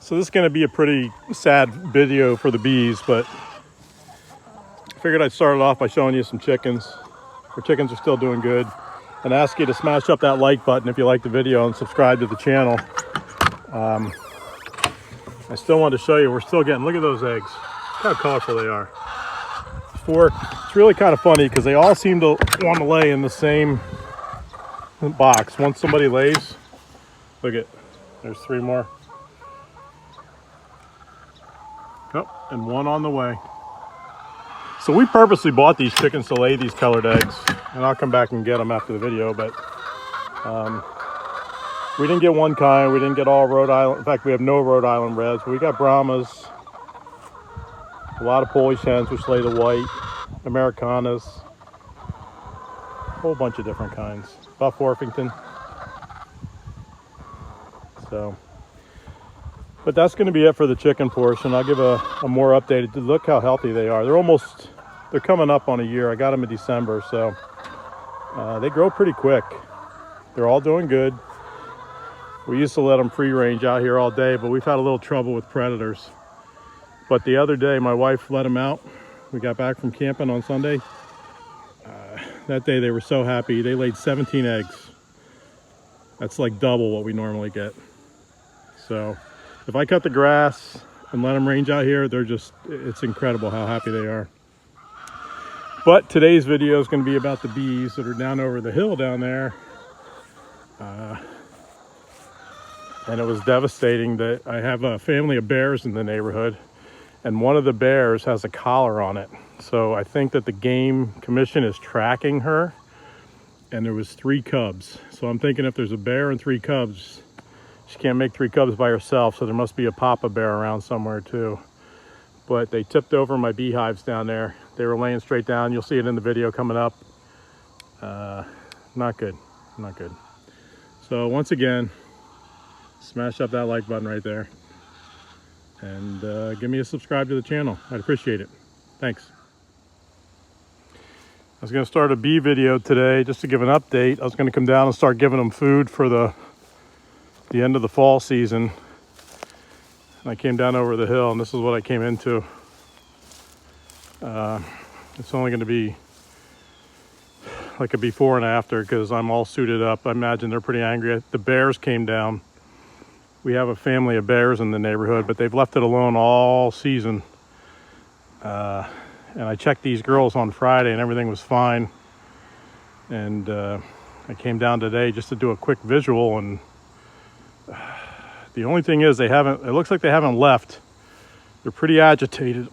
So this is going to be a pretty sad video for the bees, but I figured I'd start it off by showing you some chickens. Our chickens are still doing good. And ask you to smash up that like button if you like the video and subscribe to the channel. I still wanted to show you, we're still getting, look at those eggs. Look how colorful they are. It's really kind of funny because they all seem to want to lay in the same box. Once somebody lays, look at, there's 3 more. Oh, and 1 on the way. So we purposely bought these chickens to lay these colored eggs, and I'll come back and get them after the video, but we didn't get one kind. We didn't get all Rhode Island. In fact, we have no Rhode Island Reds, but we got Brahmas, a lot of Polish hens, which lay the white, Americanas, a whole bunch of different kinds, Buff Orpington. So, but that's going to be it for the chicken portion. I'll give a more updated look how healthy they are. They're coming up on a year. I got them in December, so they grow pretty quick. They're all doing good. We used to let them free range out here all day, but we've had a little trouble with predators. But the other day, my wife let them out. We got back from camping on Sunday. That day they were so happy. They laid 17 eggs. That's like double what we normally get. So if I cut the grass and let them range out here, it's incredible how happy they are. But today's video is going to be about the bees that are down over the hill down there. And it was devastating that I have a family of bears in the neighborhood, and one of the bears has a collar on it. So I think that the Game Commission is tracking her, and there was 3 cubs. So I'm thinking if there's a bear and 3 cubs, she can't make 3 cubs by herself, so there must be a papa bear around somewhere too. But they tipped over my beehives down there. They were laying straight down. You'll see it in the video coming up. Not good, not good. So once again, smash up that like button right there. And give me a subscribe to the channel. I'd appreciate it. Thanks. I was going to start a bee video today just to give an update. I was going to come down and start giving them food for the end of the fall season. And I came down over the hill, and this is what I came into. It's only going to be like a before and after because I'm all suited up. I imagine they're pretty angry. The bears came down. We have a family of bears in the neighborhood, but they've left it alone all season. And I checked these girls on Friday and everything was fine. And I came down today just to do a quick visual, and the only thing is it looks like they haven't left. They're pretty agitated.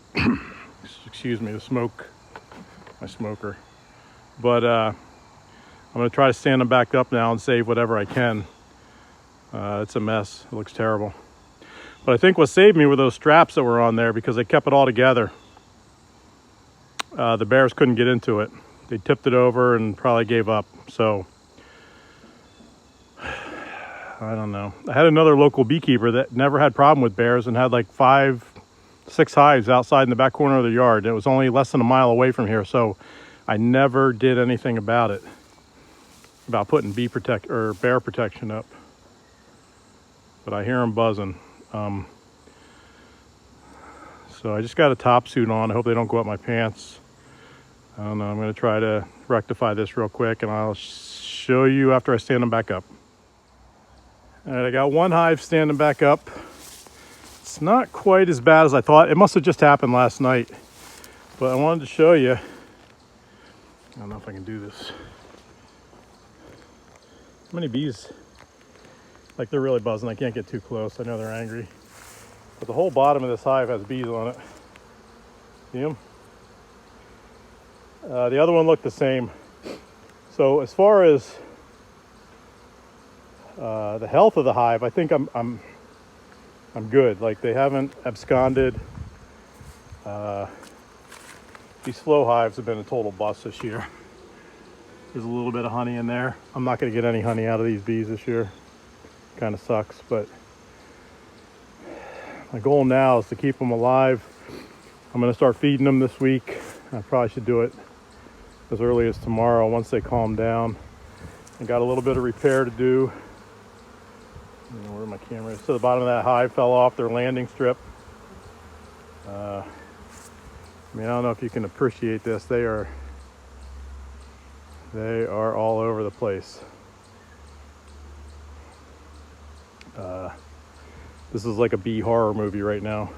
Excuse me, my smoker. But I'm gonna try to stand them back up now and save whatever I can. It's a mess, it looks terrible. But I think what saved me were those straps that were on there because they kept it all together. The bears couldn't get into it. They tipped it over and probably gave up. So, I don't know. I had another local beekeeper that never had problem with bears and had like 5-6 hives outside in the back corner of the yard. It was only less than a mile away from here, so I never did anything about it, about putting bear protection up. But I hear them buzzing. So I just got a top suit on. I hope they don't go up my pants. I don't know. I'm going to try to rectify this real quick, and I'll show you after I stand them back up. All right, I got 1 hive standing back up. It's not quite as bad as I thought. It must have just happened last night. But I wanted to show you. I don't know if I can do this. How many bees? Like, they're really buzzing. I can't get too close. I know they're angry. But the whole bottom of this hive has bees on it. See them? The other one looked the same. So as far as the health of the hive, I think I'm good. Like, they haven't absconded. These flow hives have been a total bust this year. There's a little bit of honey in there. I'm not going to get any honey out of these bees this year. Kind of sucks, but my goal now is to keep them alive. I'm going to start feeding them this week. I probably should do it as early as tomorrow once they calm down. I got a little bit of repair to do. I don't know where my camera is. So the bottom of that hive fell off their landing strip. I mean, I don't know if you can appreciate this. They are all over the place. This is like a bee horror movie right now.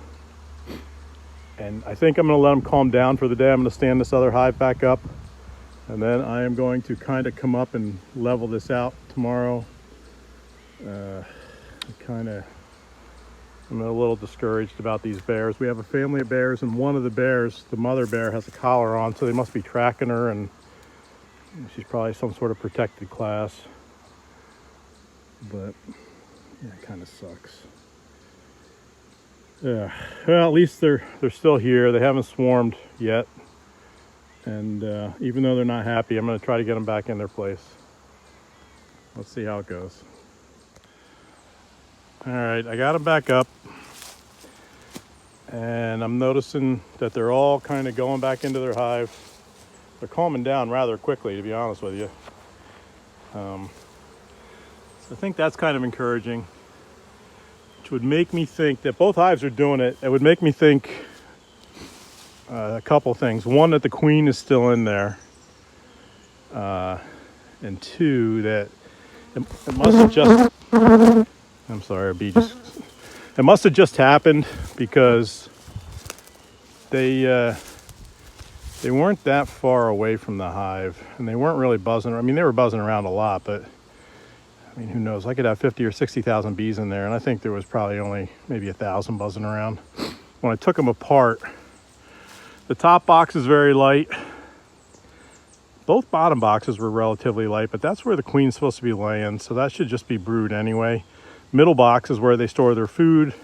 And I think I'm going to let them calm down for the day. I'm going to stand this other hive back up. And then I am going to kind of come up and level this out tomorrow. I'm a little discouraged about these bears. We have a family of bears, and one of the bears, the mother bear, has a collar on, so they must be tracking her, and she's probably some sort of protected class. But yeah, it kind of sucks. Yeah, well, at least they're still here. They haven't swarmed yet, and even though they're not happy, I'm going to try to get them back in their place. Let's see how it goes. All right, I got them back up, and I'm noticing that they're all kind of going back into their hive. They're calming down rather quickly, to be honest with you. So I think that's kind of encouraging, which would make me think that both hives are doing it. It would make me think a couple things. One, that the queen is still in there, and two, that it must have just... I'm sorry, a bee just... It must have just happened because they weren't that far away from the hive, and they weren't really buzzing. I mean, they were buzzing around a lot, but I mean, who knows? I could have 50 or 60,000 bees in there, and I think there was probably only maybe 1,000 buzzing around. When I took them apart, the top box is very light. Both bottom boxes were relatively light, but that's where the queen's supposed to be laying, so that should just be brood anyway. Middle box is where they store their food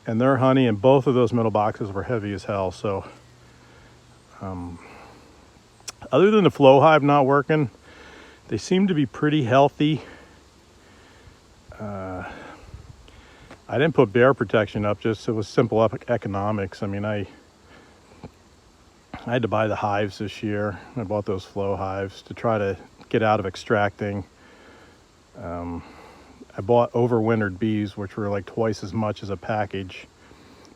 and their honey, and both of those middle boxes were heavy as hell. So other than the flow hive not working, they seem to be pretty healthy. I didn't put bear protection up, just it was simple economics. I mean, I had to buy the hives this year. I bought those flow hives to try to get out of extracting. I bought overwintered bees, which were like twice as much as a package,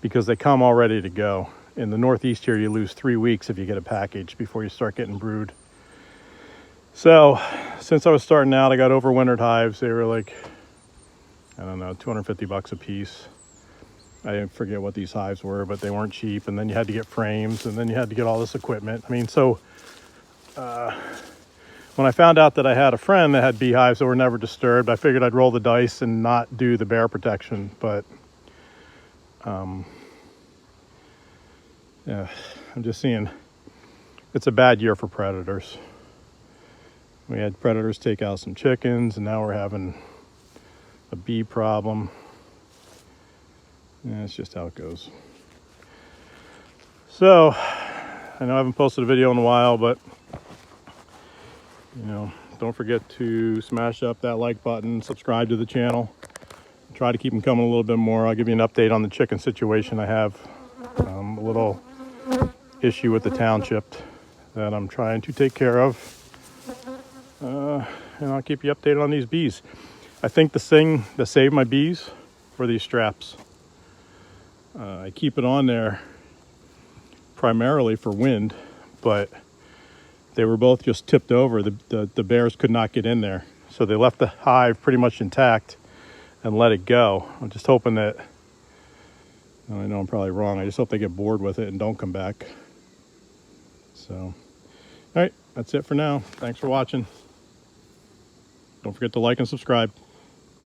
because they come all ready to go. In the Northeast here, you lose 3 weeks if you get a package before you start getting brood. So since I was starting out, I got overwintered hives. They were like, I don't know, $250 a piece. I forget what these hives were, but they weren't cheap. And then you had to get frames, and then you had to get all this equipment. I mean, so when I found out that I had a friend that had beehives that were never disturbed, I figured I'd roll the dice and not do the bear protection. But yeah, I'm just seeing it's a bad year for predators. We had predators take out some chickens, and now we're having a bee problem. Yeah, it's just how it goes. So I know I haven't posted a video in a while, but you know, don't forget to smash up that like button, subscribe to the channel. Try to keep them coming a little bit more. I'll give you an update on the chicken situation. I have a little issue with the township that I'm trying to take care of. And I'll keep you updated on these bees. I think the thing that saved my bees were these straps. I keep it on there primarily for wind, but they were both just tipped over. The bears could not get in there. So they left the hive pretty much intact and let it go. I'm just hoping that, I know I'm probably wrong, I just hope they get bored with it and don't come back. So, all right, that's it for now. Thanks for watching. Don't forget to like and subscribe.